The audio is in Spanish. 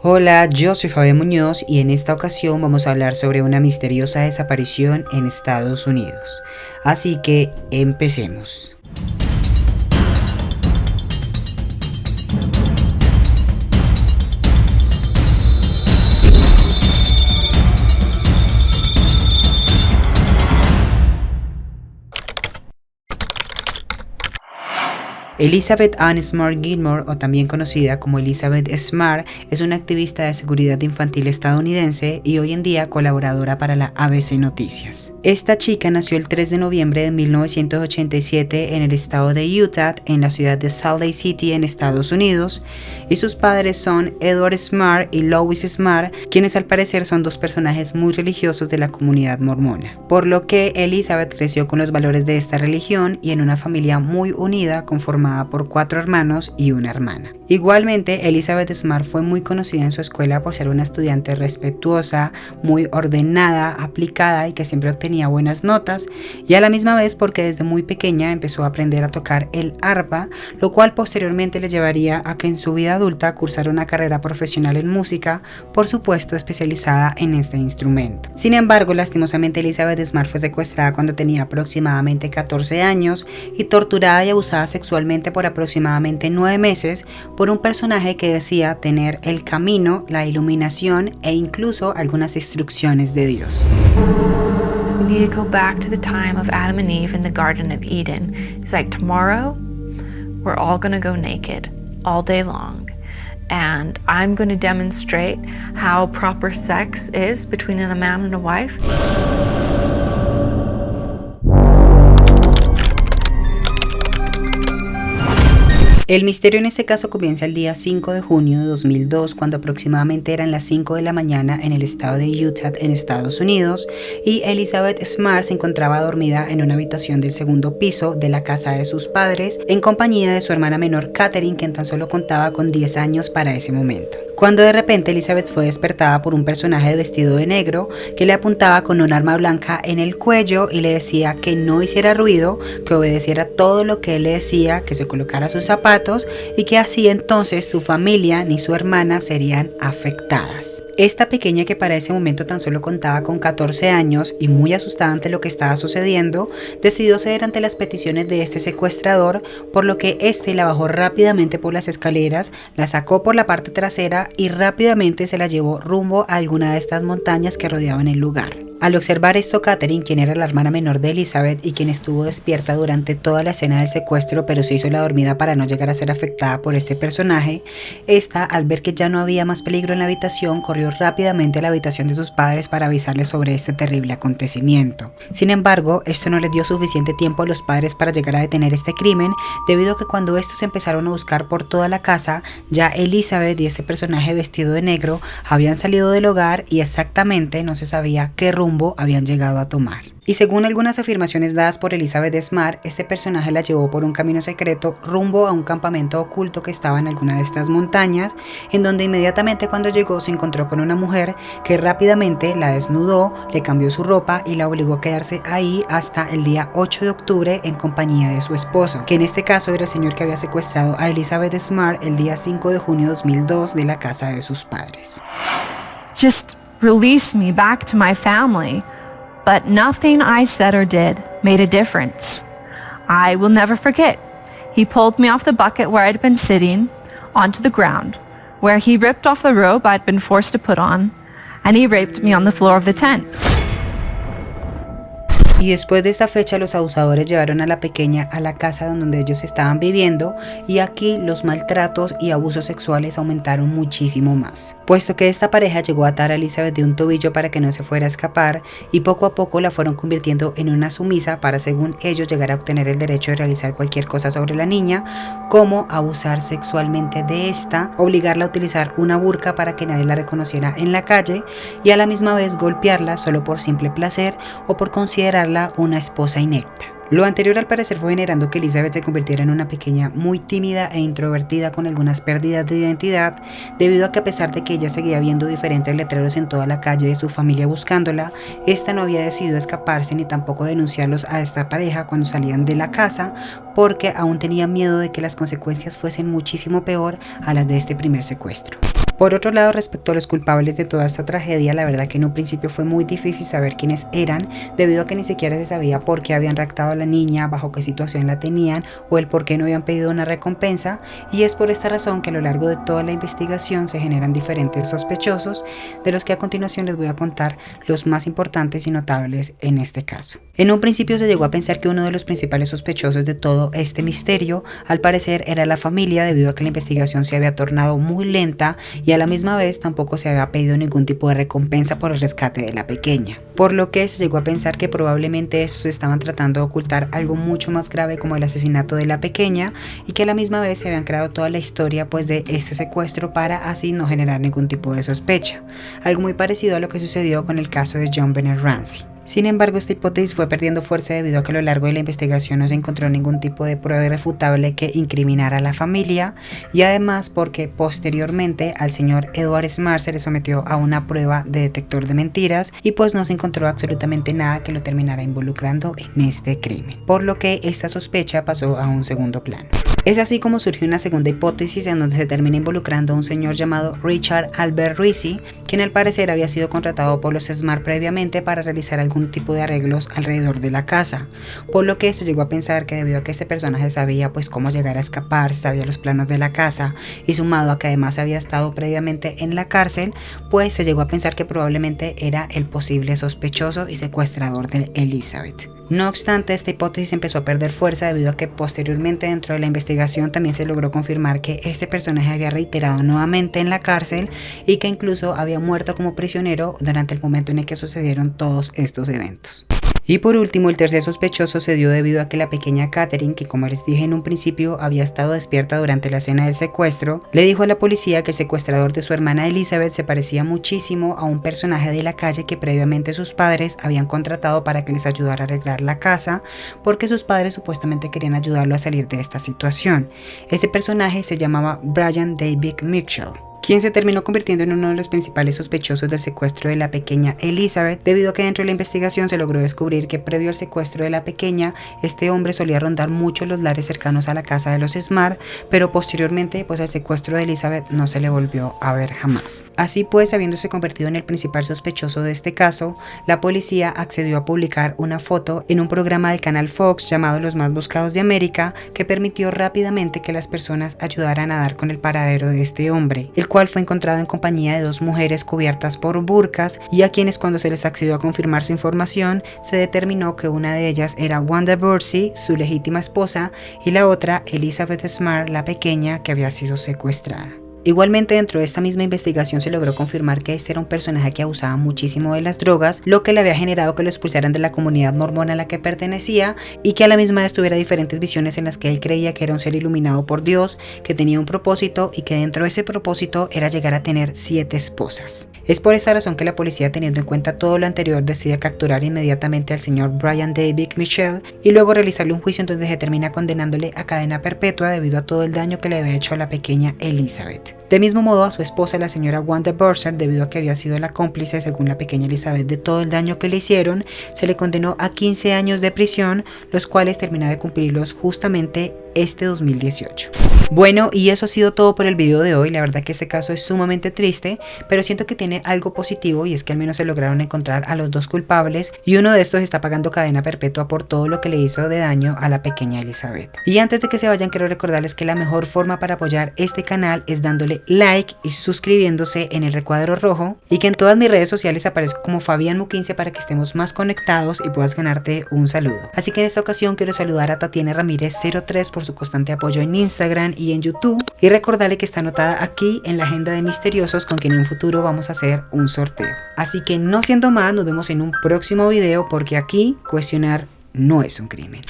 Hola, yo soy Fabián Muñoz y en esta ocasión vamos a hablar sobre una misteriosa desaparición en Estados Unidos. Así que empecemos. Elizabeth Ann Smart Gilmore, o también conocida como Elizabeth Smart, es una activista de seguridad infantil estadounidense y hoy en día colaboradora para la ABC Noticias. Esta chica nació el 3 de noviembre de 1987 en el estado de Utah, en la ciudad de Salt Lake City, en Estados Unidos, y sus padres son Edward Smart y Lois Smart, quienes al parecer son dos personajes muy religiosos de la comunidad mormona, por lo que Elizabeth creció con los valores de esta religión y en una familia muy unida conformada por 4 hermanos y una hermana. Igualmente, Elizabeth Smart fue muy conocida en su escuela por ser una estudiante respetuosa, muy ordenada, aplicada y que siempre obtenía buenas notas, y a la misma vez porque desde muy pequeña empezó a aprender a tocar el arpa, lo cual posteriormente le llevaría a que en su vida adulta cursara una carrera profesional en música, por supuesto especializada en este instrumento. Sin embargo, lastimosamente Elizabeth Smart fue secuestrada cuando tenía aproximadamente 14 años y torturada y abusada sexualmente por aproximadamente 9 meses por un personaje que decía tener el camino, la iluminación e incluso algunas instrucciones de Dios. We need to go back to the time of Adam and Eve in the Garden of Eden. It's like tomorrow, we're all going to go naked all day long. And I'm going to demonstrate how proper sex is between a man and a wife. El misterio en este caso comienza el día 5 de junio de 2002, cuando aproximadamente eran las 5 de la mañana en el estado de Utah, en Estados Unidos, y Elizabeth Smart se encontraba dormida en una habitación del segundo piso de la casa de sus padres, en compañía de su hermana menor Catherine, quien tan solo contaba con 10 años para ese momento. Cuando de repente Elizabeth fue despertada por un personaje vestido de negro que le apuntaba con un arma blanca en el cuello y le decía que no hiciera ruido, que obedeciera todo lo que él le decía, que se colocara sus zapatos y que así entonces su familia ni su hermana serían afectadas. Esta pequeña, que para ese momento tan solo contaba con 14 años y muy asustada ante lo que estaba sucediendo, decidió ceder ante las peticiones de este secuestrador, por lo que este la bajó rápidamente por las escaleras, la sacó por la parte trasera y rápidamente se la llevó rumbo a alguna de estas montañas que rodeaban el lugar. Al observar esto, Catherine, quien era la hermana menor de Elizabeth y quien estuvo despierta durante toda la escena del secuestro, pero se hizo la dormida para no llegar a ser afectada por este personaje, esta, al ver que ya no había más peligro en la habitación, corrió rápidamente a la habitación de sus padres para avisarles sobre este terrible acontecimiento. Sin embargo, esto no les dio suficiente tiempo a los padres para llegar a detener este crimen, debido a que cuando estos empezaron a buscar por toda la casa, ya Elizabeth y este personaje vestido de negro habían salido del hogar y exactamente no se sabía qué rumbo habían llegado a tomar. Y según algunas afirmaciones dadas por Elizabeth Smart, este personaje la llevó por un camino secreto rumbo a un campamento oculto que estaba en alguna de estas montañas, en donde inmediatamente cuando llegó se encontró con una mujer que rápidamente la desnudó, le cambió su ropa y la obligó a quedarse ahí hasta el día 8 de octubre en compañía de su esposo, que en este caso era el señor que había secuestrado a Elizabeth Smart el día 5 de junio de 2002 de la casa de sus padres. Just release me back to my family. But nothing I said or did made a difference. I will never forget. He pulled me off the bucket where I'd been sitting onto the ground, where he ripped off the robe I'd been forced to put on, and he raped me on the floor of the tent. Y después de esta fecha, los abusadores llevaron a la pequeña a la casa donde ellos estaban viviendo, y aquí los maltratos y abusos sexuales aumentaron muchísimo más, puesto que esta pareja llegó a atar a Elizabeth de un tobillo para que no se fuera a escapar, y poco a poco la fueron convirtiendo en una sumisa para, según ellos, llegar a obtener el derecho de realizar cualquier cosa sobre la niña, como abusar sexualmente de esta, obligarla a utilizar una burka para que nadie la reconociera en la calle, y a la misma vez golpearla solo por simple placer o por considerarla una esposa inepta. Lo anterior al parecer fue generando que Elizabeth se convirtiera en una pequeña muy tímida e introvertida con algunas pérdidas de identidad, debido a que a pesar de que ella seguía viendo diferentes letreros en toda la calle de su familia buscándola, esta no había decidido escaparse ni tampoco denunciarlos a esta pareja cuando salían de la casa, porque aún tenía miedo de que las consecuencias fuesen muchísimo peor a las de este primer secuestro. Por otro lado, respecto a los culpables de toda esta tragedia, la verdad que en un principio fue muy difícil saber quiénes eran, debido a que ni siquiera se sabía por qué habían raptado a la niña, bajo qué situación la tenían o el por qué no habían pedido una recompensa, y es por esta razón que a lo largo de toda la investigación se generan diferentes sospechosos, de los que a continuación les voy a contar los más importantes y notables en este caso. En un principio se llegó a pensar que uno de los principales sospechosos de todo este misterio, al parecer, era la familia, debido a que la investigación se había tornado muy lenta y a la misma vez tampoco se había pedido ningún tipo de recompensa por el rescate de la pequeña, por lo que se llegó a pensar que probablemente estos estaban tratando de ocultar algo mucho más grave como el asesinato de la pequeña, y que a la misma vez se habían creado toda la historia pues de este secuestro para así no generar ningún tipo de sospecha, algo muy parecido a lo que sucedió con el caso de JonBenét Ramsey. Sin embargo, esta hipótesis fue perdiendo fuerza debido a que a lo largo de la investigación no se encontró ningún tipo de prueba irrefutable que incriminara a la familia, y además porque posteriormente al señor Edward Smart se le sometió a una prueba de detector de mentiras y pues no se encontró absolutamente nada que lo terminara involucrando en este crimen, por lo que esta sospecha pasó a un segundo plano. Es así como surgió una segunda hipótesis en donde se termina involucrando a un señor llamado Richard Albert Rizzi, quien al parecer había sido contratado por los Smart previamente para realizar algún tipo de arreglos alrededor de la casa, por lo que se llegó a pensar que debido a que este personaje sabía pues cómo llegar a escapar, sabía los planos de la casa y sumado a que además había estado previamente en la cárcel, pues se llegó a pensar que probablemente era el posible sospechoso y secuestrador de Elizabeth. No obstante, esta hipótesis empezó a perder fuerza debido a que posteriormente dentro de la investigación también se logró confirmar que este personaje había reiterado nuevamente en la cárcel y que incluso había muerto como prisionero durante el momento en el que sucedieron todos estos eventos. Y por último, el tercer sospechoso se dio debido a que la pequeña Catherine, que como les dije en un principio había estado despierta durante la escena del secuestro, le dijo a la policía que el secuestrador de su hermana Elizabeth se parecía muchísimo a un personaje de la calle que previamente sus padres habían contratado para que les ayudara a arreglar la casa, porque sus padres supuestamente querían ayudarlo a salir de esta situación. Ese personaje se llamaba Brian David Mitchell, quien se terminó convirtiendo en uno de los principales sospechosos del secuestro de la pequeña Elizabeth, debido a que dentro de la investigación se logró descubrir que previo al secuestro de la pequeña, este hombre solía rondar mucho los lares cercanos a la casa de los Smart, pero posteriormente pues al secuestro de Elizabeth no se le volvió a ver jamás. Así pues, habiéndose convertido en el principal sospechoso de este caso, la policía accedió a publicar una foto en un programa del canal Fox llamado Los Más Buscados de América, que permitió rápidamente que las personas ayudaran a dar con el paradero de este hombre, el cual fue encontrado en compañía de dos mujeres cubiertas por burkas, y a quienes cuando se les accedió a confirmar su información se determinó que una de ellas era Wanda Bursey, su legítima esposa, y la otra Elizabeth Smart, la pequeña que había sido secuestrada. Igualmente, dentro de esta misma investigación se logró confirmar que este era un personaje que abusaba muchísimo de las drogas, lo que le había generado que lo expulsaran de la comunidad mormona a la que pertenecía, y que a la misma vez tuviera diferentes visiones en las que él creía que era un ser iluminado por Dios, que tenía un propósito y que dentro de ese propósito era llegar a tener 7 esposas. Es por esta razón que la policía, teniendo en cuenta todo lo anterior, decide capturar inmediatamente al señor Brian David Mitchell y luego realizarle un juicio en donde se termina condenándole a cadena perpetua debido a todo el daño que le había hecho a la pequeña Elizabeth. De mismo modo, a su esposa, la señora Wanda Bursey, debido a que había sido la cómplice, según la pequeña Elizabeth, de todo el daño que le hicieron, se le condenó a 15 años de prisión, los cuales termina de cumplirlos justamente este 2018. Bueno, y eso ha sido todo por el video de hoy. La verdad que este caso es sumamente triste, pero siento que tiene algo positivo, y es que al menos se lograron encontrar a los dos culpables, y uno de estos está pagando cadena perpetua por todo lo que le hizo de daño a la pequeña Elizabeth. Y antes de que se vayan, quiero recordarles que la mejor forma para apoyar este canal es dándole like y suscribiéndose en el recuadro rojo, y que en todas mis redes sociales aparezco como Fabián Mu15 para que estemos más conectados y puedas ganarte un saludo. Así que en esta ocasión quiero saludar a Tatiana Ramírez 03 por su constante apoyo en Instagram y en YouTube, y recordarle que está anotada aquí en la agenda de misteriosos con quien en un futuro vamos a hacer un sorteo. Así que no siendo más, nos vemos en un próximo video, porque aquí cuestionar no es un crimen.